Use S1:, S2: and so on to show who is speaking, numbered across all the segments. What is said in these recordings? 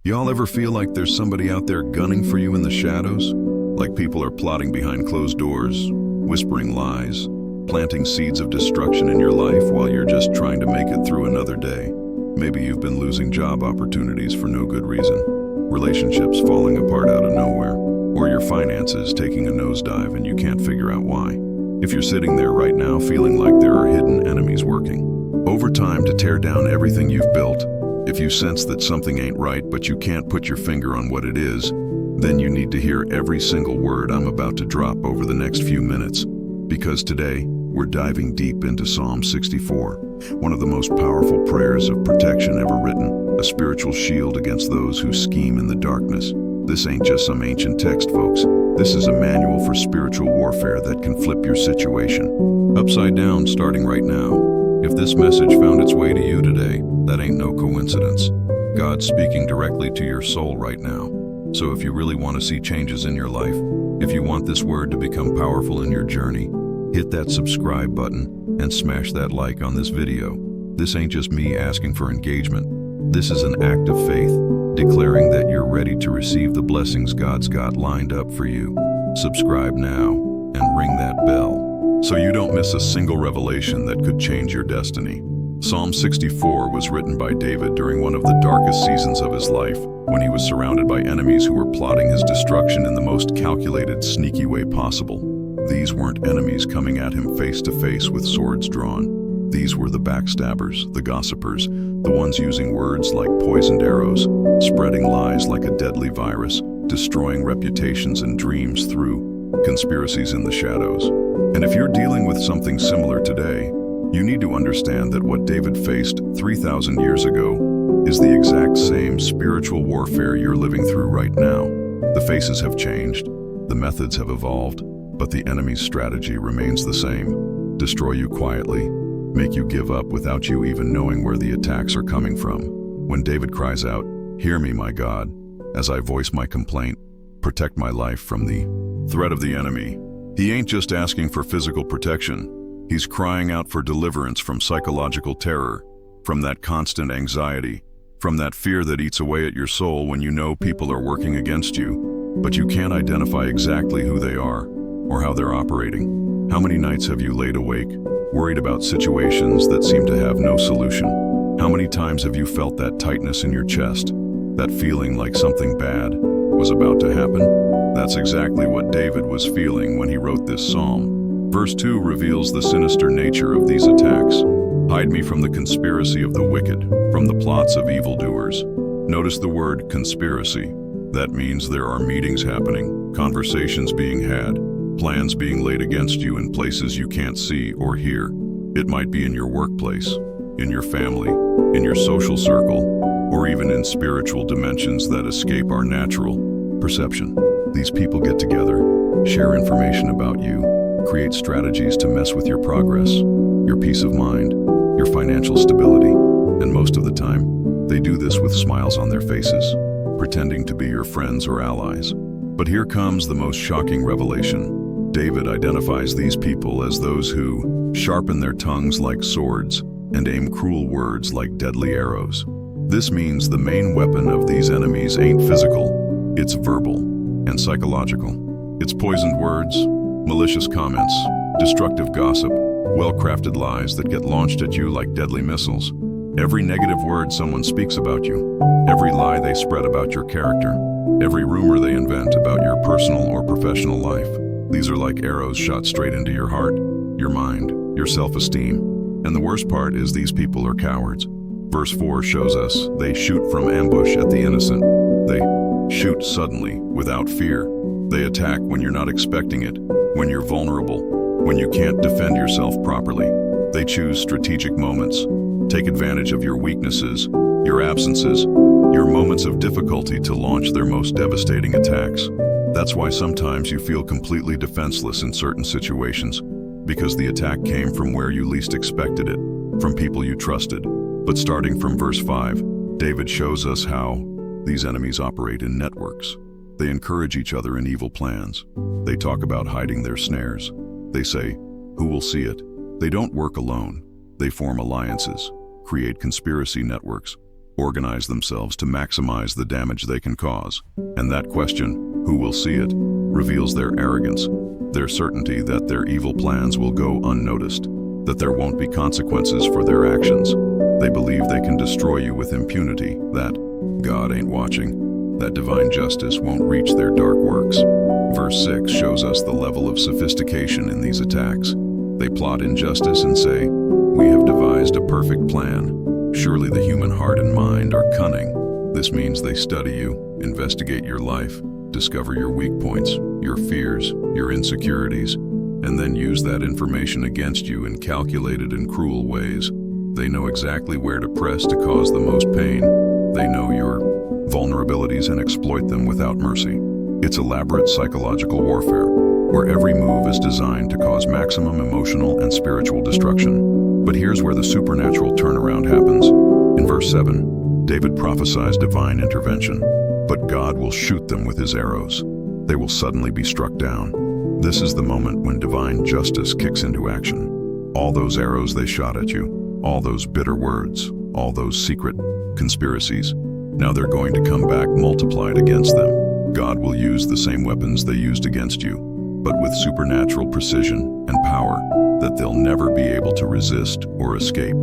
S1: Y'all ever feel like there's somebody out there gunning for you in the shadows? Like people are plotting behind closed doors, whispering lies, planting seeds of destruction in your life while you're just trying to make it through another day. Maybe you've been losing job opportunities for no good reason, relationships falling apart out of nowhere, or your finances taking a nosedive and you can't figure out why. If you're sitting there right now feeling like there are hidden enemies working overtime to tear down everything you've built, if you sense that something ain't right but you can't put your finger on what it is, then you need to hear every single word I'm about to drop over the next few minutes. Because today, we're diving deep into Psalm 64, one of the most powerful prayers of protection ever written, a spiritual shield against those who scheme in the darkness. This ain't just some ancient text, folks. This is a manual for spiritual warfare that can flip your situation upside down starting right now. If this message found its way to you today, that ain't no coincidence. God's speaking directly to your soul right now. So if you really want to see changes in your life, if you want this word to become powerful in your journey, hit that subscribe button and smash that like on this video. This ain't just me asking for engagement. This is an act of faith, declaring that you're ready to receive the blessings God's got lined up for you. Subscribe now and ring that bell so you don't miss a single revelation that could change your destiny. Psalm 64 was written by David during one of the darkest seasons of his life, when he was surrounded by enemies who were plotting his destruction in the most calculated, sneaky way possible. These weren't enemies coming at him face to face with swords drawn. These were the backstabbers, the gossipers, the ones using words like poisoned arrows, spreading lies like a deadly virus, destroying reputations and dreams through conspiracies in the shadows. And if you're dealing with something similar today, you need to understand that what David faced 3,000 years ago is the exact same spiritual warfare you're living through right now. The faces have changed, the methods have evolved, but the enemy's strategy remains the same. Destroy you quietly, make you give up without you even knowing where the attacks are coming from. When David cries out, "Hear me, my God," as I voice my complaint, protect my life from the threat of the enemy, he ain't just asking for physical protection. He's crying out for deliverance from psychological terror, from that constant anxiety, from that fear that eats away at your soul when you know people are working against you, but you can't identify exactly who they are or how they're operating. How many nights have you laid awake, worried about situations that seem to have no solution? How many times have you felt that tightness in your chest, that feeling like something bad was about to happen? That's exactly what David was feeling when he wrote this psalm. Verse 2 reveals the sinister nature of these attacks. Hide me from the conspiracy of the wicked, from the plots of evildoers. Notice the word conspiracy. That means there are meetings happening, conversations being had, plans being laid against you in places you can't see or hear. It might be in your workplace, in your family, in your social circle, or even in spiritual dimensions that escape our natural perception. These people get together, share information about you, create strategies to mess with your progress, your peace of mind, your financial stability, and most of the time, they do this with smiles on their faces, pretending to be your friends or allies. But here comes the most shocking revelation. David identifies these people as those who sharpen their tongues like swords and aim cruel words like deadly arrows. This means the main weapon of these enemies ain't physical, it's verbal and psychological. It's poisoned words, malicious comments, destructive gossip, well-crafted lies that get launched at you like deadly missiles. Every negative word someone speaks about you, every lie they spread about your character, every rumor they invent about your personal or professional life. These are like arrows shot straight into your heart, your mind, your self-esteem. And the worst part is these people are cowards. Verse 4 shows us they shoot from ambush at the innocent. They shoot suddenly, without fear. They attack when you're not expecting it, when you're vulnerable, when you can't defend yourself properly. They choose strategic moments, take advantage of your weaknesses, your absences, your moments of difficulty to launch their most devastating attacks. That's why sometimes you feel completely defenseless in certain situations, because the attack came from where you least expected it, from people you trusted. But starting from verse 5, David shows us how these enemies operate in networks. They encourage each other in evil plans. They talk about hiding their snares. They say, "Who will see it?" They don't work alone. They form alliances, create conspiracy networks, organize themselves to maximize the damage they can cause. And that question, who will see it, reveals their arrogance, their certainty that their evil plans will go unnoticed, that there won't be consequences for their actions. They believe they can destroy you with impunity, that God ain't watching, that divine justice won't reach their dark works. Verse 6 shows us the level of sophistication in these attacks. They plot injustice and say, "We have devised a perfect plan. Surely the human heart and mind are cunning." This means they study you, investigate your life, discover your weak points, your fears, your insecurities, and then use that information against you in calculated and cruel ways. They know exactly where to press to cause the most pain. They know your vulnerabilities and exploit them without mercy. It's elaborate psychological warfare, where every move is designed to cause maximum emotional and spiritual destruction. But here's where the supernatural turnaround happens. In verse 7, David prophesies divine intervention, but God will shoot them with his arrows. They will suddenly be struck down. This is the moment when divine justice kicks into action. All those arrows they shot at you, all those bitter words, all those secret conspiracies, now they're going to come back multiplied against them. God will use the same weapons they used against you, but with supernatural precision and power that they'll never be able to resist or escape.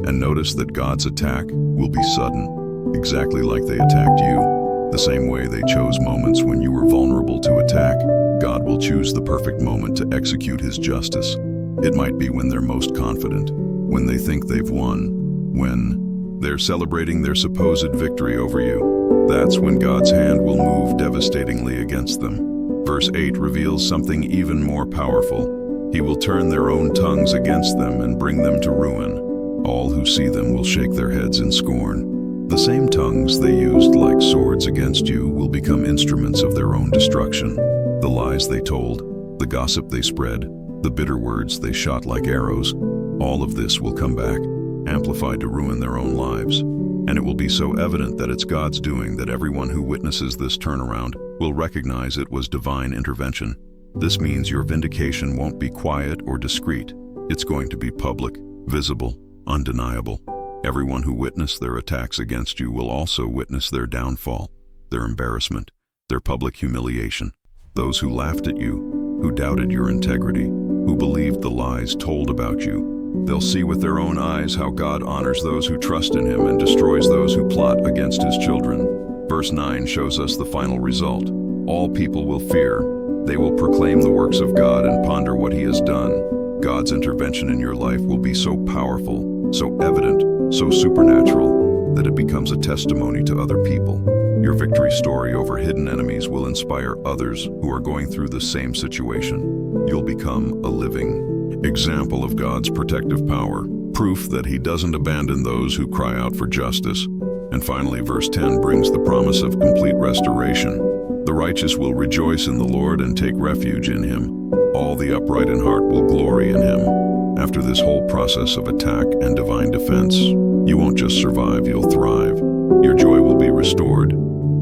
S1: And notice that God's attack will be sudden, exactly like they attacked you. The same way they chose moments when you were vulnerable to attack, God will choose the perfect moment to execute his justice. It might be when they're most confident, when they think they've won, when they're celebrating their supposed victory over you. That's when God's hand will move devastatingly against them. Verse 8 reveals something even more powerful. He will turn their own tongues against them and bring them to ruin. All who see them will shake their heads in scorn. The same tongues they used like swords against you will become instruments of their own destruction. The lies they told, the gossip they spread, the bitter words they shot like arrows, all of this will come back, amplified to ruin their own lives. And it will be so evident that it's God's doing that everyone who witnesses this turnaround will recognize it was divine intervention. This means your vindication won't be quiet or discreet. It's going to be public, visible, undeniable. Everyone who witnessed their attacks against you will also witness their downfall, their embarrassment, their public humiliation. Those who laughed at you, who doubted your integrity, who believed the lies told about you, they'll see with their own eyes how God honors those who trust in him and destroys those who plot against his children. Verse 9 shows us the final result. All people will fear. They will proclaim the works of God and ponder what he has done. God's intervention in your life will be so powerful, so evident, so supernatural, that it becomes a testimony to other people. Your victory story over hidden enemies will inspire others who are going through the same situation. You'll become a living example of God's protective power, proof that he doesn't abandon those who cry out for justice. And finally, verse 10 brings the promise of complete restoration. The righteous will rejoice in the Lord and take refuge in him. All the upright in heart will glory in him. After this whole process of attack and divine defense, you won't just survive, you'll thrive. Your joy will be restored,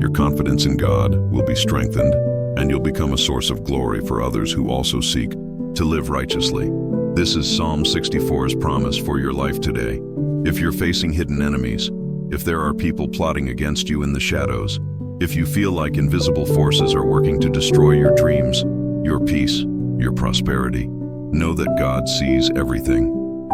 S1: your confidence in God will be strengthened, and you'll become a source of glory for others who also seek to live righteously. This is Psalm 64's promise for your life today. If you're facing hidden enemies, if there are people plotting against you in the shadows, if you feel like invisible forces are working to destroy your dreams, your peace, your prosperity, know that God sees everything.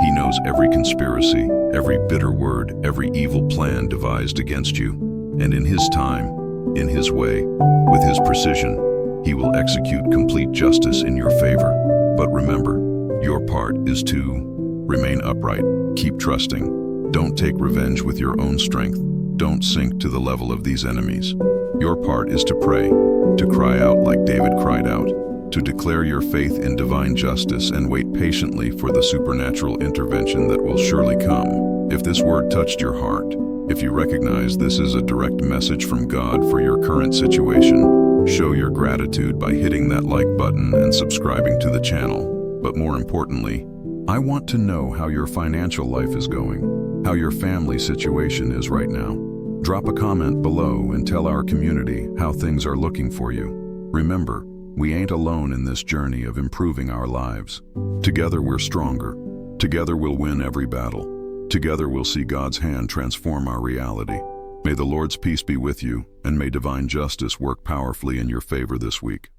S1: He knows every conspiracy, every bitter word, every evil plan devised against you. And in his time, in his way, with his precision, he will execute complete justice in your favor. But remember, your part is to remain upright, keep trusting. Don't take revenge with your own strength. Don't sink to the level of these enemies. Your part is to pray, to cry out like David cried out, to declare your faith in divine justice and wait patiently for the supernatural intervention that will surely come. If this word touched your heart, if you recognize this is a direct message from God for your current situation, show your gratitude by hitting that like button and subscribing to the channel. But more importantly, I want to know how your financial life is going, how your family situation is right now. Drop a comment below and tell our community how things are looking for you. Remember, we ain't alone in this journey of improving our lives. Together we're stronger. Together we'll win every battle. Together we'll see God's hand transform our reality. May the Lord's peace be with you, and may divine justice work powerfully in your favor this week.